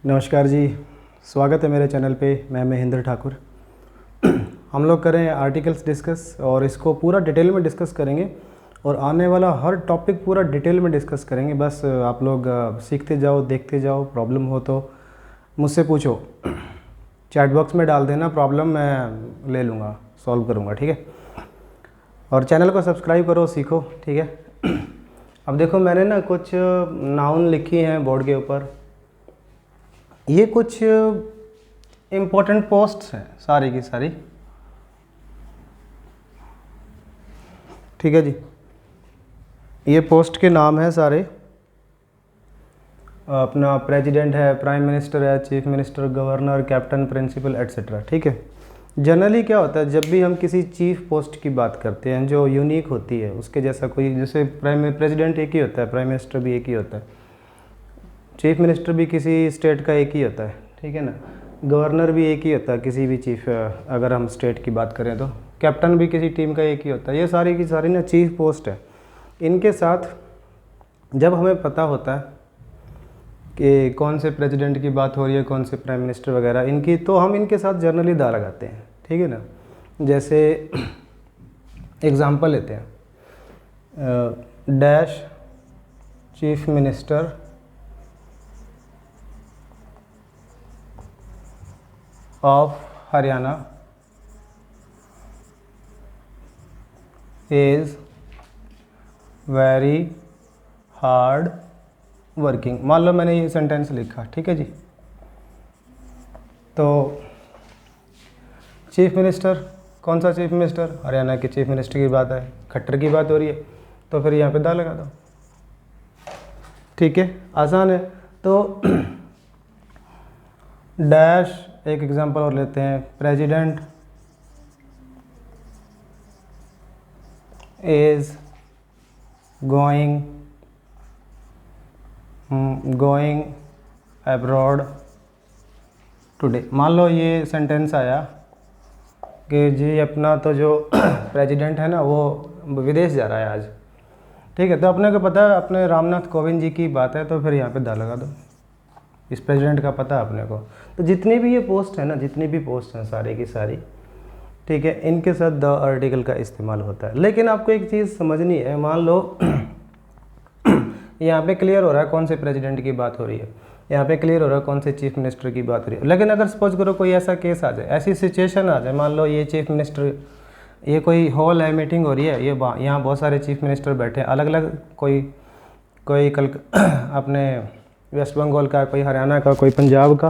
नमस्कार जी, स्वागत है मेरे चैनल पे। मैं महेंद्र ठाकुर। हम लोग करें आर्टिकल्स डिस्कस और इसको पूरा डिटेल में डिस्कस करेंगे और आने वाला हर टॉपिक पूरा डिटेल में डिस्कस करेंगे। बस आप लोग सीखते जाओ, देखते जाओ। प्रॉब्लम हो तो मुझसे पूछो, चैट बॉक्स में डाल देना प्रॉब्लम, मैं ले लूँगा, सॉल्व करूँगा, ठीक है। और चैनल को सब्सक्राइब करो, सीखो, ठीक है। अब देखो, मैंने ना कुछ नाउन लिखी हैं बोर्ड के ऊपर। ये कुछ इम्पोर्टेंट पोस्ट्स हैं सारी की सारी, ठीक है जी। ये पोस्ट के नाम हैं सारे। अपना प्रेसिडेंट है, प्राइम मिनिस्टर है, chief minister, governor, captain, principal, etcetera, ठीक है। जनरली क्या होता है, जब भी हम किसी चीफ पोस्ट की बात करते हैं जो यूनिक होती है, उसके जैसा कोई, जैसे प्रेसिडेंट एक ही होता है, प्राइम मिनिस्टर भी एक ही होता है, चीफ मिनिस्टर भी किसी स्टेट का एक ही होता है, ठीक है ना। गवर्नर भी एक ही होता है किसी भी चीफ, अगर हम स्टेट की बात करें तो कैप्टन भी किसी टीम का एक ही होता है। ये सारी की सारी ना चीफ पोस्ट है। इनके साथ जब हमें पता होता है कि कौन से प्रेसिडेंट की बात हो रही है, कौन से प्राइम मिनिस्टर वगैरह इनकी, तो हम इनके साथ जनरली दा लगाते हैं, ठीक है ना। जैसे एग्ज़ाम्पल लेते हैं, dash chief minister of Haryana is very hard working। मान लो मैंने ये सेंटेंस लिखा, ठीक है जी। तो चीफ मिनिस्टर, कौन सा चीफ मिनिस्टर? हरियाणा के चीफ मिनिस्टर की बात है, खट्टर की बात हो रही है, तो फिर यहाँ पे दा लगा दो, ठीक है, आसान है। तो डैश, एक एग्जांपल और लेते हैं, president is going abroad today. मान लो ये सेंटेंस आया कि जी अपना तो जो प्रेसिडेंट है ना वो विदेश जा रहा है आज, ठीक है। तो अपने को पता है, अपने रामनाथ कोविंद जी की बात है, तो फिर यहाँ पे दा लगा दो। इस प्रेसिडेंट का पता है अपने को। तो जितनी भी ये पोस्ट है ना, जितनी भी पोस्ट हैं सारी की सारी, ठीक है, इनके साथ द आर्टिकल का इस्तेमाल होता है। लेकिन आपको एक चीज़ समझनी है, मान लो यहाँ पे क्लियर हो रहा है कौन से प्रेसिडेंट की बात हो रही है, यहाँ पे क्लियर हो रहा है कौन से चीफ मिनिस्टर की बात हो रही है। लेकिन अगर सपोज करो कोई ऐसा केस आ जाए, ऐसी सिचुएशन आ जाए, मान लो ये चीफ मिनिस्टर, ये कोई हॉल है, मीटिंग हो रही है, ये यहाँ बहुत सारे चीफ मिनिस्टर बैठे हैं अलग अलग, कोई कल अपने वेस्ट बंगाल का, कोई हरियाणा का, कोई पंजाब का,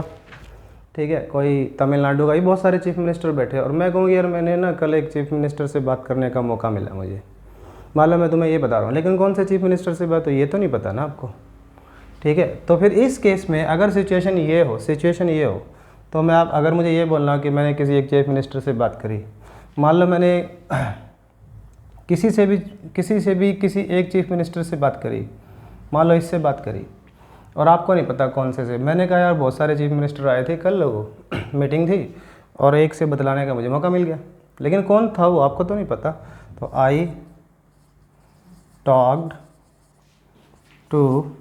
ठीक है, कोई तमिलनाडु का, ये बहुत सारे चीफ मिनिस्टर बैठे हैं। और मैं कहूँगी यार मैंने ना कल एक चीफ मिनिस्टर से बात करने का मौका मिला मुझे, मान लो मैं तुम्हें ये बता रहा हूँ, लेकिन कौन से चीफ मिनिस्टर से बात हो ये तो नहीं पता ना आपको, ठीक है। तो फिर इस केस में अगर सिचुएशन ये हो तो मैं, आप अगर मुझे ये बोलना कि मैंने किसी एक चीफ मिनिस्टर से बात करी, मान लो मैंने किसी से भी किसी एक चीफ मिनिस्टर से बात करी, मान लो इससे बात करी, और आपको नहीं पता कौन से मैंने कहा यार बहुत सारे चीफ मिनिस्टर आए थे कल, लोगों मीटिंग थी और एक से बतलाने का मुझे मौका मिल गया, लेकिन कौन था वो आपको तो नहीं पता। तो I talked to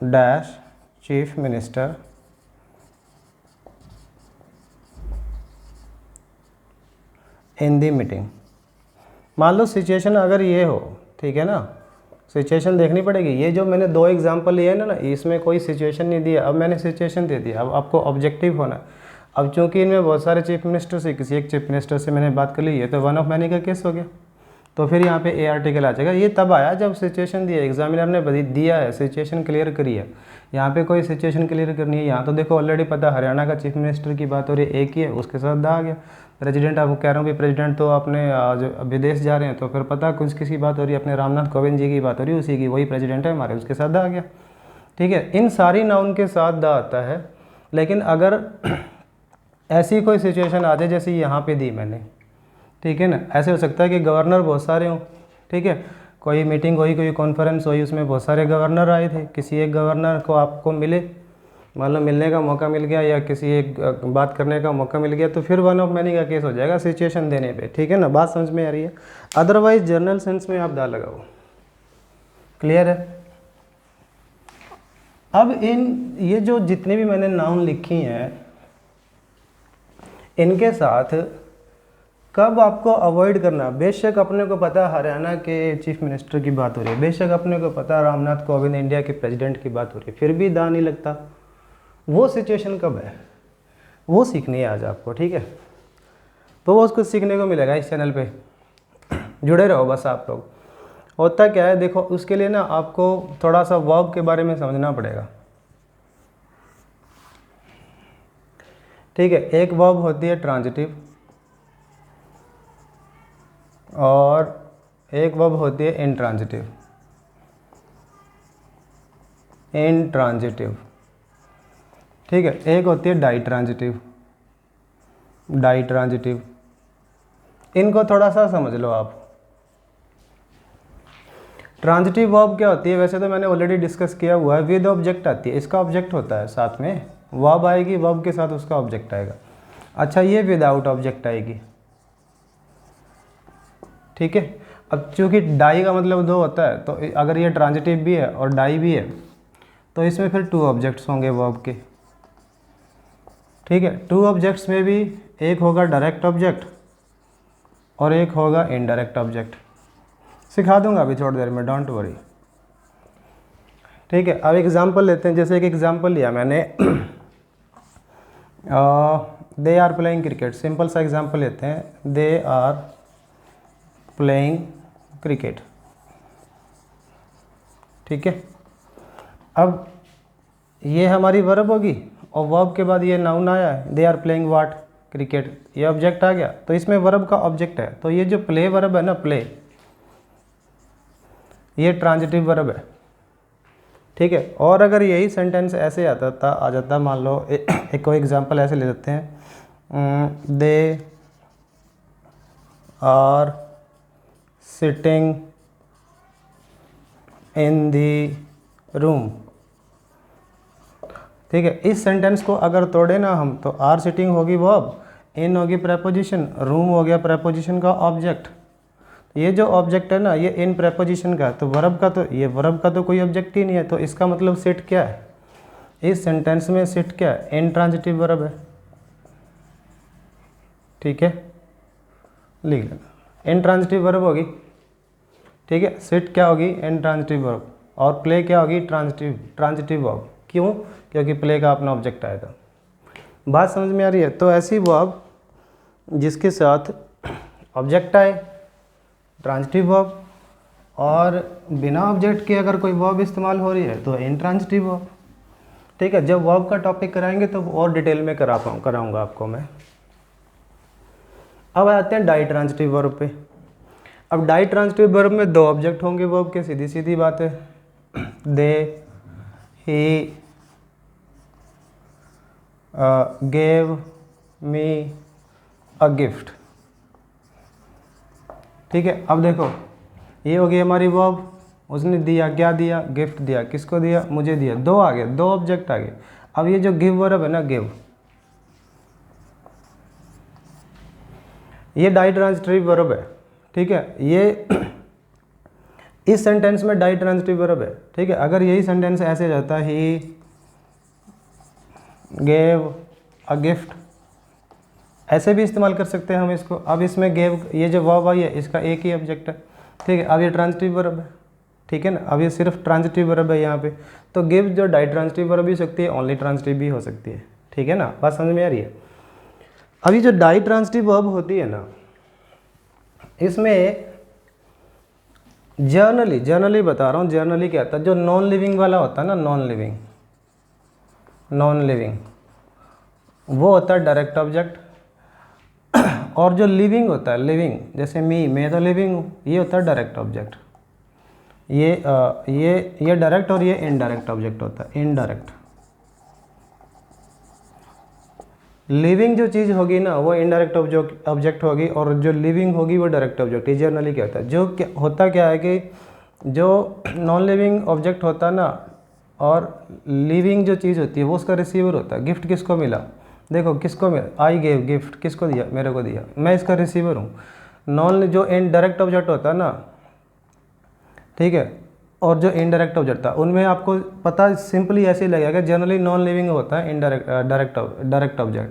dash chief minister in the meeting. मान लो सिचुएशन अगर ये हो, ठीक है ना, सिचुएशन देखनी पड़ेगी। ये जो मैंने दो एग्जांपल लिए ना, इसमें कोई सिचुएशन नहीं दिया, अब मैंने सिचुएशन दे दिया। अब आपको ऑब्जेक्टिव होना है। अब चूंकि इनमें बहुत सारे चीफ मिनिस्टर से किसी एक चीफ मिनिस्टर से मैंने बात कर ली है, तो वन ऑफ मैनी का केस हो गया। तो फिर यहाँ पे ए आर्टिकल आ जाएगा। ये तब आया जब सिचुएशन दिया, एग्जामिनर ने दिया है, सिचुएशन क्लियर करी है। यहाँ पे कोई सिचुएशन क्लियर करनी है, यहाँ तो देखो ऑलरेडी पता, हरियाणा का चीफ मिनिस्टर की बात हो रही है, एक ही है, उसके साथ दा आ गया। प्रेसिडेंट, आपको कह रहा हूँ कि प्रेसिडेंट तो अपने जो विदेश जा रहे हैं, तो फिर पता कुछ किसी बात हो रही है, अपने रामनाथ कोविंद जी की बात हो रही है, उसी की, वही प्रेसिडेंट है हमारे, उसके साथ दा आ गया, ठीक है। इन सारी नाउन के साथ दा आता है। लेकिन अगर ऐसी कोई सिचुएशन आ जाए जैसे यहाँ पे दी मैंने, ठीक है ना, ऐसे हो सकता है कि गवर्नर बहुत सारे हों, ठीक है, कोई मीटिंग हुई, कोई कॉन्फ्रेंस हुई, उसमें बहुत सारे गवर्नर आए थे, किसी एक गवर्नर को आपको मिले, मान लो मिलने का मौका मिल गया या किसी एक बात करने का मौका मिल गया, तो फिर वन ऑफ मैनी का केस हो जाएगा सिचुएशन देने पे, ठीक है ना। बात समझ में आ रही है? अदरवाइज जनरल सेंस में आप दा लगाओ। क्लियर है? अब ये जो जितने भी मैंने नाउन लिखी हैं, इनके साथ कब आपको अवॉइड करना। बेशक अपने को पता हरियाणा के चीफ मिनिस्टर की बात हो रही है, बेशक अपने को पता रामनाथ कोविंद इंडिया के प्रेसिडेंट की बात हो रही है, फिर भी दांत नहीं लगता। वो सिचुएशन कब है, वो सीखनी है आज आपको, ठीक है। तो वो उसको सीखने को मिलेगा इस चैनल पे, जुड़े रहो बस आप लोग। होता क्या है देखो, उसके लिए ना आपको थोड़ा सा वर्ब के बारे में समझना पड़ेगा, ठीक है। एक वर्ब होती है ट्रांजिटिव और एक वर्ब होती है इंट्रांजिटिव। इंट्रांजिटिव, ठीक है। एक होती है डाइट्रांजिटिव, डाइट्रांजिटिव। इनको थोड़ा सा समझ लो आप। ट्रांजिटिव वर्ब क्या होती है, वैसे तो मैंने ऑलरेडी डिस्कस किया हुआ है, विद ऑब्जेक्ट आती है, इसका ऑब्जेक्ट होता है साथ में, वर्ब आएगी, वर्ब के साथ उसका ऑब्जेक्ट आएगा। अच्छा, ये विदाउट ऑब्जेक्ट आएगी, ठीक है। अब चूंकि डाई का मतलब दो होता है, तो अगर ये ट्रांजिटिव भी है और डाई भी है, तो इसमें फिर टू ऑब्जेक्ट्स होंगे वर्ब के, ठीक है। टू ऑब्जेक्ट्स में भी एक होगा डायरेक्ट ऑब्जेक्ट और एक होगा इनडायरेक्ट ऑब्जेक्ट। सिखा दूंगा अभी थोड़ी देर में, डोंट वरी, ठीक है। अब एग्जांपल लेते हैं, जैसे एक एग्जांपल लिया मैंने, they are playing cricket. Simple सा एग्जांपल लेते हैं, दे आर प्लेइंग क्रिकेट, ठीक है। अब ये हमारी वर्ब होगी और वर्ब के बाद ये नाउन आया है, they are playing what, cricket, ये ऑब्जेक्ट आ गया, तो इसमें वर्ब का ऑब्जेक्ट है। तो ये जो प्ले वर्ब है ना, प्ले, ये ट्रांजिटिव वर्ब है, ठीक है। और अगर यही सेंटेंस ऐसे आ जाता मान लो एक कोई एग्जांपल ऐसे ले लेते हैं, they are sitting in the room, ठीक है। इस सेंटेंस को अगर तोड़े ना हम, तो आर सिटिंग होगी वर्ब, इन होगी प्रेपोजिशन, रूम हो गया प्रेपोजिशन का ऑब्जेक्ट। ये जो ऑब्जेक्ट है ना, ये इन प्रेपोजिशन का, तो वर्ब का तो ये वर्ब का तो कोई ऑब्जेक्ट ही नहीं है, तो इसका मतलब सिट क्या है इस सेंटेंस में, सिट क्या है, इंट्रांजिटिव वर्ब है, ठीक है। लिख लेना, इंट्रांजिटिव वर्ब होगी, ठीक है। सिट क्या होगी, इंट्रांजिटिव वर्ब, और प्ले क्या होगी, ट्रांजिटिव वर्ब। क्यों, क्योंकि प्ले का अपना ऑब्जेक्ट आया था। बात समझ में आ रही है। तो ऐसी वर्ब जिसके साथ ऑब्जेक्ट आए, ट्रांजिटिव वर्ब, और बिना ऑब्जेक्ट के अगर कोई वर्ब इस्तेमाल हो रही है तो इंट्रांजिटिव वर्ब, ठीक है। जब वर्ब का टॉपिक कराएंगे तो और डिटेल में कराऊंगा आपको मैं। अब आते हैं डाई ट्रांजिटिव वर्ब पे। अब डाई ट्रांजिटिव वर्ब में दो ऑब्जेक्ट होंगे वर्ब के, सीधी सीधी बात है। दे he gave me a gift, ठीक है। अब देखो, ये हो गई हमारी वर्ब, उसने दिया, क्या दिया, गिफ्ट दिया, किसको दिया, मुझे दिया, दो आ गए, दो ऑब्जेक्ट आ गए। अब ये जो गिव वर्ब है ना, गिव, ये डाई ट्रांजिटिव वर्ब है, ठीक है। ये इस सेंटेंस में डाई ट्रांजिटिव वर्ब है, ठीक है। अगर यही सेंटेंस ऐसे जाता, ही गेव अ गिफ्ट, ऐसे भी इस्तेमाल कर सकते हैं हम इसको। अब इसमें गेव, ये जो वर्ब आई है, इसका एक ही ऑब्जेक्ट है, ठीक है। अब ये ट्रांजिटिव वर्ब है, ठीक है ना। अब ये सिर्फ ट्रांजिटिव वर्ब है यहाँ पे। तो गिव जो डाई ट्रांजिटिव वर्ब भी हो सकती है, ओनली ट्रांजिटिव भी हो सकती है, ठीक है ना। बात समझ में आ रही है। अभी जो डाई ट्रांजिटिव वर्ब होती है ना, इसमें जर्नली बता रहा हूँ, जर्नली क्या होता है, जो नॉन लिविंग वाला होता है ना, नॉन लिविंग वो होता है डायरेक्ट ऑब्जेक्ट, और जो लिविंग होता है, लिविंग जैसे मैं तो लिविंग हूँ, ये होता है डायरेक्ट ऑब्जेक्ट। ये डायरेक्ट और ये इनडायरेक्ट ऑब्जेक्ट होता है, इनडायरेक्ट। लिविंग जो चीज़ होगी ना, वो इनडायरेक्ट ऑब्जेक्ट होगी, और जो लिविंग होगी वो डायरेक्ट ऑब्जेक्ट। ये जर्नली क्या होता है, जो होता क्या है कि जो नॉन लिविंग ऑब्जेक्ट होता है ना, और लिविंग जो चीज़ होती है वो उसका रिसीवर होता है। गिफ्ट किसको मिला, देखो किसको मिला, आई गेव गिफ्ट, किसको दिया, मेरे को दिया, मैं इसका रिसीवर हूँ। जो इनडायरेक्ट ऑब्जेक्ट होता है ना, ठीक है, और जो इनडायरेक्ट ऑब्जेक्ट था उनमें आपको पता सिंपली ऐसे ही लगेगा, जनरली नॉन लिविंग होता है इनडायरेक्ट डायरेक्ट ऑब्जेक्ट,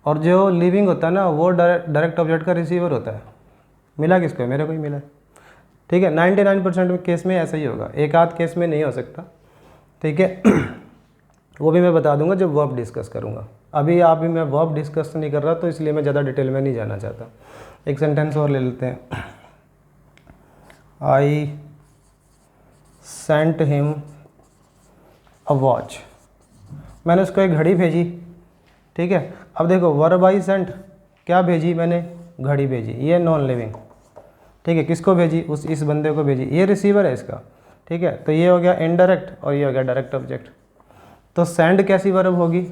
और जो लिविंग होता है ना वो डायरेक्ट ऑब्जेक्ट का रिसीवर होता है। मिला किसको? मेरे को ही मिला। ठीक है, 99% केस में ऐसा ही होगा, एक आध केस में नहीं हो सकता। ठीक है वो भी मैं बता दूंगा जब वर्ब डिस्कस करूंगा। अभी मैं वर्ब डिस्कस नहीं कर रहा, तो इसलिए मैं ज़्यादा डिटेल में नहीं जाना चाहता। एक सेंटेंस और ले लेते हैं। I sent him a watch, मैंने उसको एक घड़ी भेजी। ठीक है, अब देखो वर्ब आई सेंट, क्या भेजी मैंने? घड़ी भेजी, ये नॉन लिविंग। ठीक है, किसको भेजी? इस बंदे को भेजी, ये रिसीवर है इसका। ठीक है, तो ये हो गया इनडायरेक्ट और ये हो गया डायरेक्ट ऑब्जेक्ट। तो सेंड कैसी वर्ब होगी?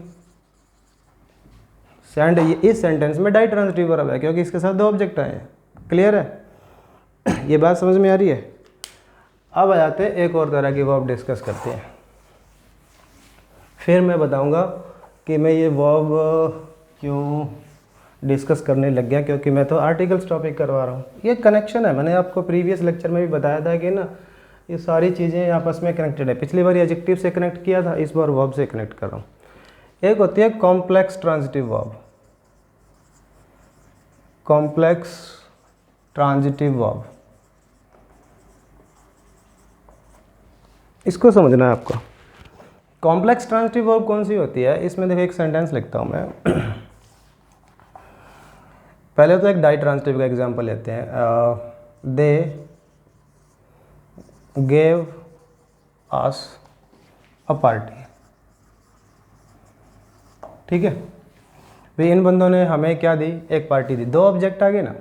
सेंड इस सेंटेंस में डाई ट्रांजिटिव वर्ब है, क्योंकि इसके साथ दो ऑब्जेक्ट आए हैं। क्लियर है? ये बात समझ में आ रही है? अब आ जाते हैं एक और तरह की वर्ब डिस्कस करते हैं, फिर मैं बताऊंगा कि मैं ये वर्ब क्यों डिस्कस करने लग गया, क्योंकि मैं तो आर्टिकल्स टॉपिक करवा रहा हूँ। ये कनेक्शन है, मैंने आपको प्रीवियस लेक्चर में भी बताया था कि ना ये सारी चीज़ें आपस में कनेक्टेड है। पिछली बार एडजेक्टिव से कनेक्ट किया था, इस बार वर्ब से कनेक्ट कर रहा हूँ। एक होती है complex transitive verb, complex transitive verb, इसको समझना है आपको। कॉम्प्लेक्स ट्रांजिटिव वर्ब कौन सी होती है? इसमें देखो एक सेंटेंस लिखता हूँ मैं। पहले तो एक डाई ट्रांजिटिव का एग्जांपल लेते हैं। They gave us a party. ठीक है, भाई इन बंदों ने हमें क्या दी? एक पार्टी दी। दो ऑब्जेक्ट आ गए ना।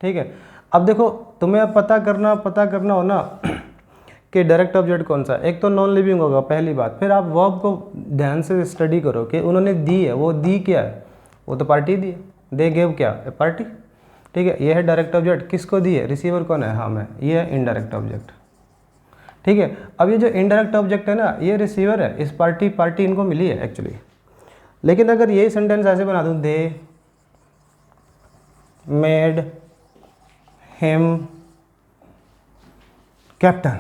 ठीक है, अब देखो तुम्हें पता करना हो ना कि डायरेक्ट ऑब्जेक्ट कौन सा है। एक तो नॉन लिविंग होगा पहली बात, फिर आप वर्ब को ध्यान से स्टडी करो कि उन्होंने दी है, वो दी क्या है? वो तो पार्टी दी है। दे गेव क्या? पार्टी। ठीक है, ये है डायरेक्ट ऑब्जेक्ट। किसको दी है? रिसीवर कौन है? हम है। ये है इनडायरेक्ट ऑब्जेक्ट। ठीक है, अब ये जो इनडायरेक्ट ऑब्जेक्ट है ना, ये रिसीवर है। इस पार्टी इनको मिली है एक्चुअली। लेकिन अगर यही सेंटेंस ऐसे बना दूं, दे मेड हिम कैप्टन,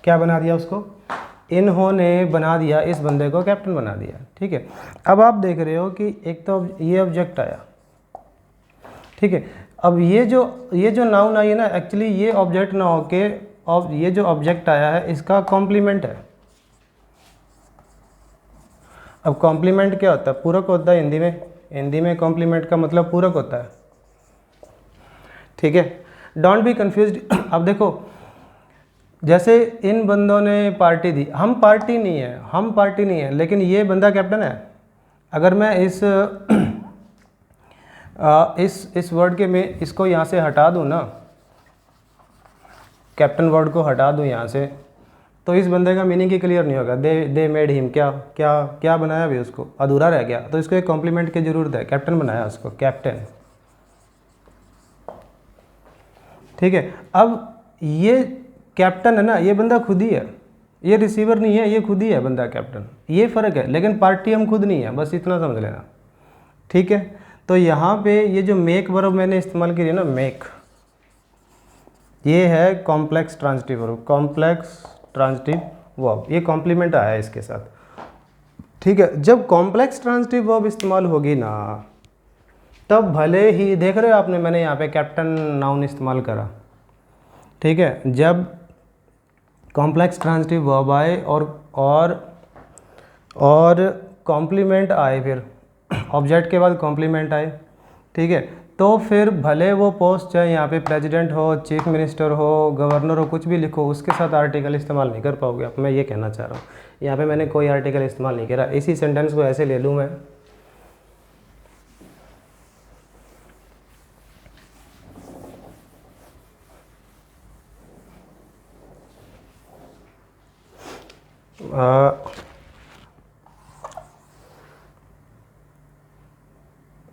क्या बना दिया उसको? इन्होंने बना दिया, इस बंदे को कैप्टन बना दिया। ठीक है, अब आप देख रहे हो कि एक तो ये ऑब्जेक्ट आया। ठीक है, अब ये जो नाउन आई है ना, एक्चुअली ये ऑब्जेक्ट ना होके ये जो ऑब्जेक्ट आया है इसका कॉम्प्लीमेंट है। अब कॉम्प्लीमेंट क्या होता है? पूरक होता है हिंदी में। हिंदी में कॉम्प्लीमेंट का मतलब पूरक होता है। ठीक है, डोंट बी कंफ्यूज्ड। अब देखो जैसे इन बंदों ने पार्टी दी, हम पार्टी नहीं है, लेकिन ये बंदा कैप्टन है। अगर मैं इस वर्ड के मैं इसको यहाँ से हटा दूँ ना, कैप्टन वर्ड को हटा दूँ यहाँ से, तो इस बंदे का मीनिंग ही क्लियर नहीं होगा। दे मेड हिम, क्या बनाया भी उसको? अधूरा रह गया। तो इसको एक कॉम्प्लीमेंट की ज़रूरत है। कैप्टन बनाया उसको, कैप्टन। ठीक है, अब ये कैप्टन है ना, ये बंदा खुद ही है, ये रिसीवर नहीं है, ये खुद ही है बंदा कैप्टन। ये फ़र्क है, लेकिन पार्टी हम खुद नहीं है, बस इतना समझ लेना। ठीक है, तो यहाँ पे ये जो मेक वर्ब मैंने इस्तेमाल की है ना, मेक, ये है complex transitive verb. Complex transitive verb, ये कॉम्प्लीमेंट आया है इसके साथ। ठीक है, जब कॉम्प्लेक्स ट्रांजिटिव वर्ब इस्तेमाल होगी ना, तब भले ही देख रहे हो आपने, मैंने यहाँ पे कैप्टन नाउन इस्तेमाल करा। ठीक है, जब कॉम्प्लेक्स ट्रांजिटिव वर्ब आए और कॉम्प्लीमेंट आए, फिर ऑब्जेक्ट के बाद कॉम्प्लीमेंट आए। ठीक है, तो फिर भले वो पोस्ट चाहे यहाँ पे प्रेसिडेंट हो, चीफ मिनिस्टर हो, गवर्नर हो, कुछ भी लिखो, उसके साथ आर्टिकल इस्तेमाल नहीं कर पाओगे। अब मैं ये कहना चाह रहा हूँ, यहाँ पे मैंने कोई आर्टिकल इस्तेमाल नहीं करा। इसी सेंटेंस को ऐसे ले लूँ मैं,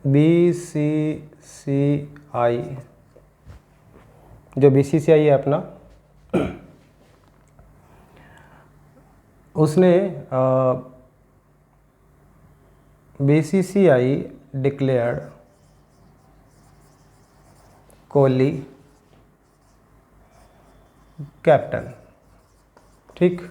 BCCI, जो BCCI है अपना, उसने BCCI डिक्लेयर्ड कोहली कैप्टन। ठीक,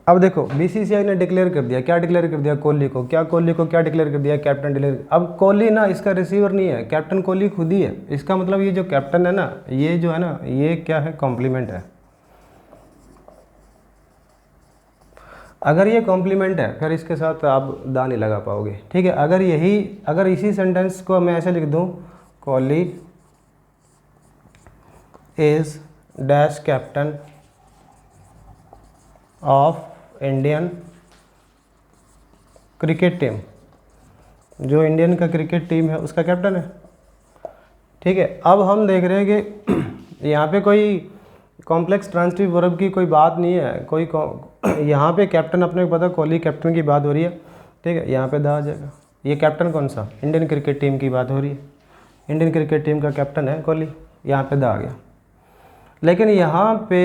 अब देखो बीसीसीआई ने डिक्लेयर कर दिया, क्या डिक्लेयर कर दिया, कोहली को, क्या कोहली को क्या डिक्लेयर कर दिया, कैप्टन डिक्लेयर। अब कोहली ना इसका रिसीवर नहीं है, कैप्टन कोहली खुद ही है। इसका मतलब ये जो कैप्टन है ना, ये जो है ना, ये क्या है, कॉम्प्लीमेंट है। अगर ये कॉम्प्लीमेंट है फिर इसके साथ आप दा नहीं लगा पाओगे। ठीक है, अगर इसी सेंटेंस को मैं ऐसे लिख दूं, Kohli is dash captain of Indian cricket team, जो इंडियन का क्रिकेट टीम है उसका कैप्टन है। ठीक है, अब हम देख रहे हैं कि यहाँ पे कोई कॉम्प्लेक्स ट्रांजिटिव वर्ब की कोई बात नहीं है, कोई यहाँ पे कैप्टन अपने को पता, कोहली कैप्टन की बात हो रही है। ठीक है, यहाँ पे दा आ जाएगा। ये कैप्टन कौन सा, इंडियन क्रिकेट टीम की बात हो रही है, इंडियन क्रिकेट टीम का कैप्टन है कोहली, यहाँ पे दा आ गया। लेकिन यहाँ पे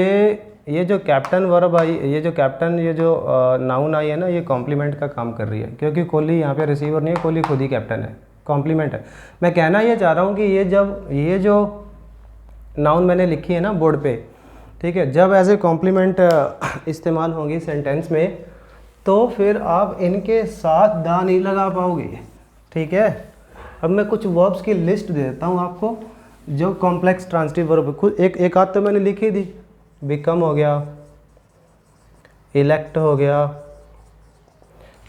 ये जो कैप्टन वर्ब आई, ये जो कैप्टन, ये जो नाउन आई है ना, ये कॉम्प्लीमेंट का काम कर रही है, क्योंकि कोहली यहाँ पे रिसीवर नहीं है, कोहली खुद ही कैप्टन है, कॉम्प्लीमेंट है। मैं कहना ये चाह रहा हूँ कि ये जो नाउन मैंने लिखी है ना बोर्ड पे, ठीक है, जब एज ए कॉम्प्लीमेंट इस्तेमाल होंगी सेंटेंस में, तो फिर आप इनके साथ दा नहीं लगा पाओगे। ठीक है, अब मैं कुछ वर्ब्स की लिस्ट दे देता हूँ आपको, जो कॉम्प्लेक्स ट्रांजिटिव वर्ब, खुद एक आध तो मैंने लिखी दी, बिकम हो गया, इलेक्ट हो गया,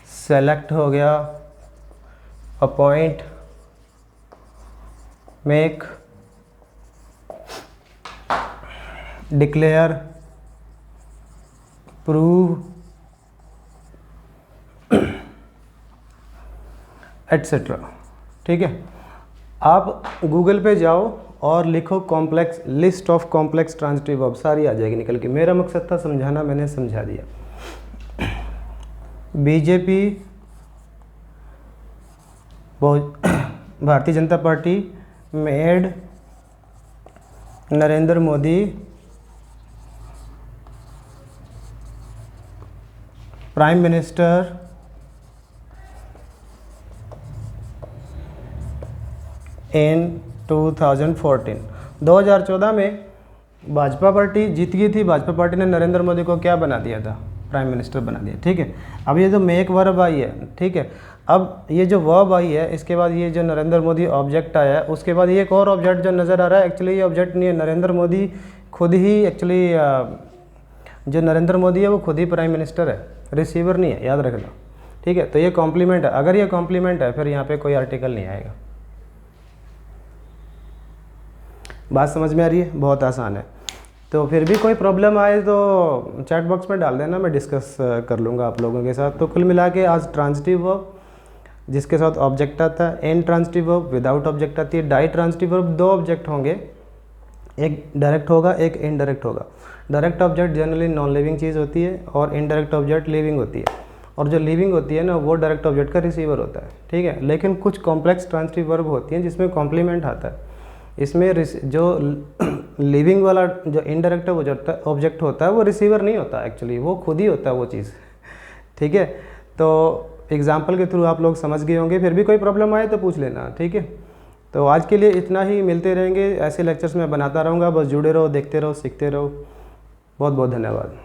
सेलेक्ट हो गया, appoint, make, declare, prove, etcetera. ठीक है, आप गूगल पे जाओ और लिखो complex, list of complex transitive verb, सारी आ जाएगी निकल के। मेरा मकसद था समझाना, मैंने समझा दिया। BJP, Bharatiya Janata party made Narendra Modi prime minister in 2014। 2014 में भाजपा पार्टी जीत गई थी, भाजपा पार्टी ने नरेंद्र मोदी को क्या बना दिया था, प्राइम मिनिस्टर बना दिया। ठीक है, अब ये जो मेक वर्ब आई है, ठीक है, अब ये जो वर्ब आई है, इसके बाद ये जो नरेंद्र मोदी ऑब्जेक्ट आया है, उसके बाद ये एक और ऑब्जेक्ट जो नज़र आ रहा है, एक्चुअली ये ऑब्जेक्ट नहीं है, नरेंद्र मोदी खुद ही एक्चुअली, जो नरेंद्र मोदी है वो खुद ही प्राइम मिनिस्टर है, रिसीवर नहीं है, याद रखना। ठीक है, तो ये कॉम्प्लीमेंट है। अगर ये कॉम्प्लीमेंट है फिर यहाँ पे कोई आर्टिकल नहीं आएगा। बात समझ में आ रही है? बहुत आसान है। तो फिर भी कोई प्रॉब्लम आए तो चैट बॉक्स में डाल देना, मैं डिस्कस कर लूँगा आप लोगों के साथ। तो कुल मिला के आज ट्रांजिटिव वर्ब जिसके साथ ऑब्जेक्ट आता है, an transitive verb without object आती है, डाई ट्रांजिटिव वर्ब दो ऑब्जेक्ट होंगे, एक डायरेक्ट होगा एक इनडायरेक्ट होगा। Direct object generally non living चीज़ होती है और इनडायरेक्ट ऑब्जेक्ट लिविंग होती है, और जो लिविंग होती है ना वो डायरेक्ट ऑब्जेक्ट का रिसीवर होता है। ठीक है, लेकिन कुछ कॉम्प्लेक्स ट्रांजिटिव वर्ब होती हैं जिसमें कॉम्प्लीमेंट आता है। इसमें जो लिविंग वाला जो इनडायरेक्ट ऑब्जेक्ट होता है वो रिसीवर नहीं होता, एक्चुअली वो खुद ही होता है वो चीज़। ठीक है, तो एग्जाम्पल के थ्रू आप लोग समझ गए होंगे। फिर भी कोई प्रॉब्लम आए तो पूछ लेना। ठीक है, तो आज के लिए इतना ही, मिलते रहेंगे, ऐसे लेक्चर्स मैं बनाता रहूँगा, बस जुड़े रहो, देखते रहो, सीखते रहो। बहुत बहुत धन्यवाद।